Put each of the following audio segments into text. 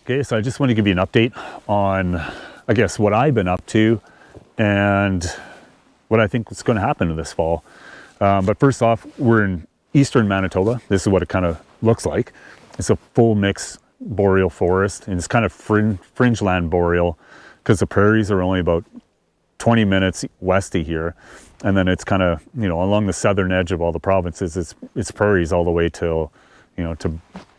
Okay, so I just want to give you an update on, I guess, what I've been up to and what I think is going to happen this fall. But first off, we're in Eastern Manitoba. This is what it kind of looks like. It's a full mix boreal forest, and it's kind of fringe land boreal because the prairies are only about 20 minutes west of here. And then it's kind of, along the southern edge of all the provinces, it's prairies all the way to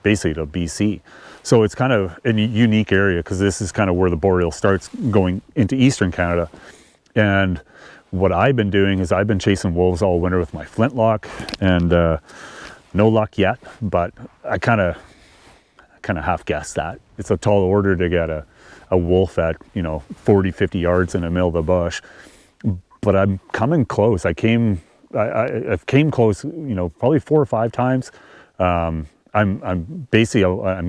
basically to BC. So it's kind of a unique area because this is kind of where the boreal starts going into Eastern Canada. And what I've been doing is I've been chasing wolves all winter with my Flintlock, and no luck yet, but I kind of half guessed that. It's a tall order to get a wolf at 40, 50 yards in the middle of the bush, but I'm coming close. I've came close, probably 4 or 5 times. I'm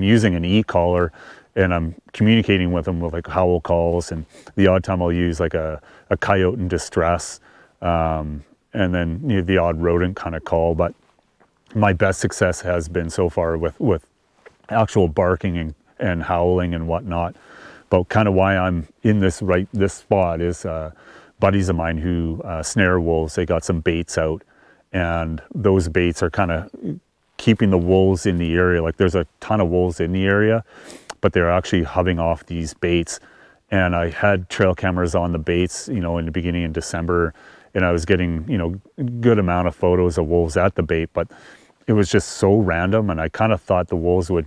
using an e-collar, and I'm communicating with them with like howl calls, and the odd time I'll use like a coyote in distress, and then the odd rodent kind of call. But my best success has been so far with actual barking and howling and whatnot. But kind of why I'm in this spot is buddies of mine who snare wolves. They got some baits out, and those baits are kind of keeping the wolves in the area. Like there's a ton of wolves in the area, but they're actually hoving off these baits. And I had trail cameras on the baits, in the beginning of December, and I was getting, good amount of photos of wolves at the bait, but it was just so random. And I kind of thought the wolves would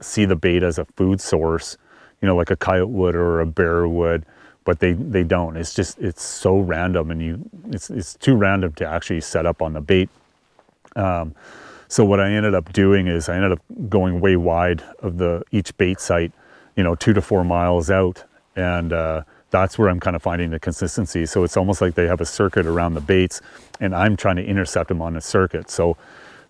see the bait as a food source, like a coyote would or a bear would, but they don't. It's so random, and it's too random to actually set up on the bait. So what I ended up doing is I ended up going way wide of each bait site, 2 to 4 miles out. And that's where I'm kind of finding the consistency. So it's almost like they have a circuit around the baits, and I'm trying to intercept them on a circuit. So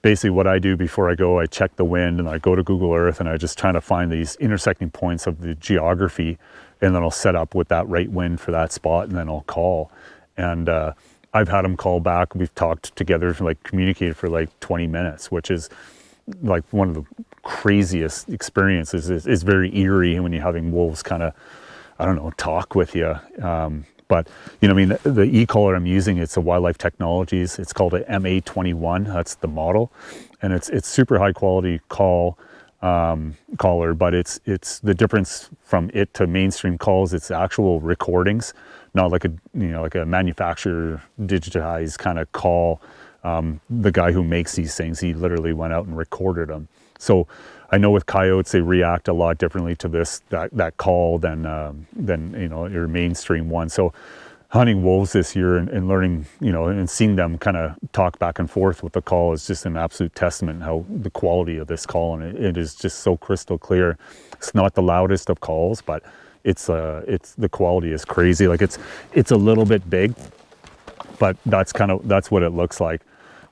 basically what I do before I go, I check the wind, and I go to Google Earth, and I just try to find these intersecting points of the geography, and then I'll set up with that right wind for that spot, and then I'll call. And I've had them call back. We've talked together, communicated for 20 minutes, which is like one of the craziest experiences. It's very eerie when you're having wolves kind of, talk with you. But, the e-collar I'm using, it's a Wildlife Technologies. It's called a MA21. That's the model. And it's super high quality collar, but it's the difference from it to mainstream calls. It's actual recordings, not like a manufacturer digitized kind of call. The guy who makes these things, he literally went out and recorded them. So I know with coyotes, they react a lot differently to that call than your mainstream one. So hunting wolves this year and learning, and seeing them kind of talk back and forth with the call is just an absolute testament how the quality of this call, and it is just so crystal clear. It's not the loudest of calls, but it's the quality is crazy. Like it's a little bit big, but that's what it looks like.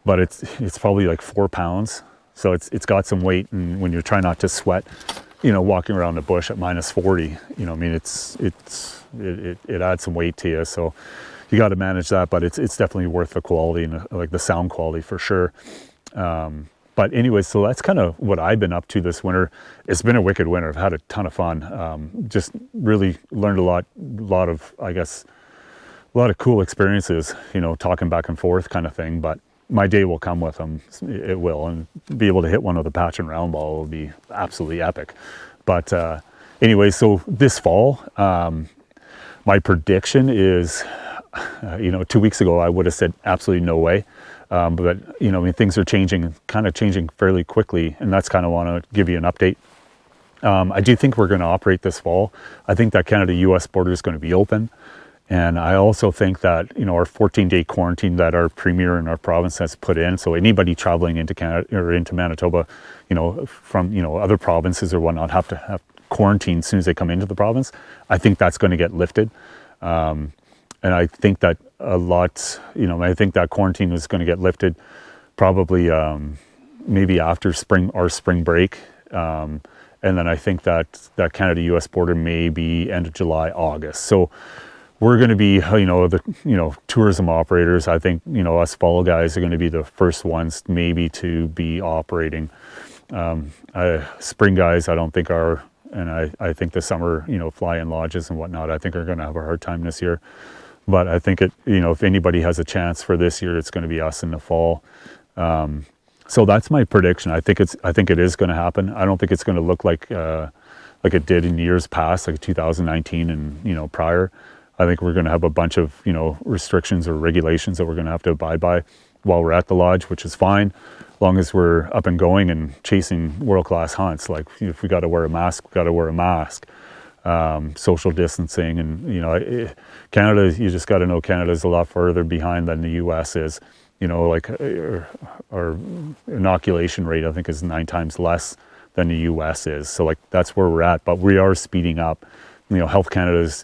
But it's probably like 4 pounds. So it's got some weight, and when you're trying not to sweat, walking around the bush at -40, it adds some weight to you. So you got to manage that, but it's definitely worth the quality and like the sound quality for sure. But anyway, so that's kind of what I've been up to this winter. It's been a wicked winter. I've had a ton of fun. Just really learned a lot of cool experiences, talking back and forth kind of thing. But my day will come with them. It will, and be able to hit one with a patch and round ball will be absolutely epic. But anyway, so this fall, my prediction is, 2 weeks ago I would have said absolutely no way. But things are changing fairly quickly, and that's kind of want to give you an update. I do think we're going to operate this fall. I think that Canada-US border is going to be open. And I also think that, our 14-day quarantine that our premier in our province has put in, so anybody traveling into Canada or into Manitoba, from, other provinces or whatnot, have to have quarantine as soon as they come into the province. I think that's going to get lifted. And I think that I think that quarantine is going to get lifted probably maybe after our spring break. And then I think that Canada-US border may be end of July, August. So we're going to be, the tourism operators. I think, us fall guys are going to be the first ones maybe to be operating. Spring guys, I don't think are and I think the summer, you know, fly-in lodges and whatnot, I think are going to have a hard time this year. But I think you know, if anybody has a chance for this year, it's going to be us in the fall. So that's my prediction. I think it is going to happen. I don't think it's going to look like it did in years past, like 2019 and, you know, prior. I think we're going to have a bunch of, you know, restrictions or regulations that we're going to have to abide by while we're at the lodge, which is fine, as long as we're up and going and chasing world-class hunts. Like, if we got to wear a mask, we got to wear a mask. Social distancing, and, you know, Canada, you just got to know Canada's a lot further behind than the US is. You know, like our inoculation rate, I think, is 9 times less than the US is. So like, that's where we're at, but we are speeding up. You know, Health Canada is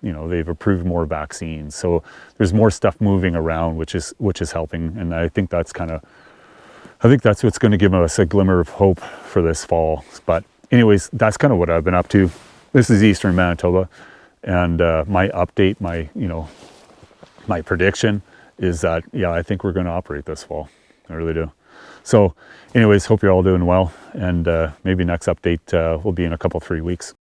you know, they've approved more vaccines. So there's more stuff moving around, which is helping. And I think that's what's going to give us a glimmer of hope for this fall. But anyways, that's kind of what I've been up to. This is Eastern Manitoba, and my update, my prediction is that, yeah, I think we're going to operate this fall. I really do. So anyways, hope you're all doing well, and maybe next update will be in a couple, 3 weeks.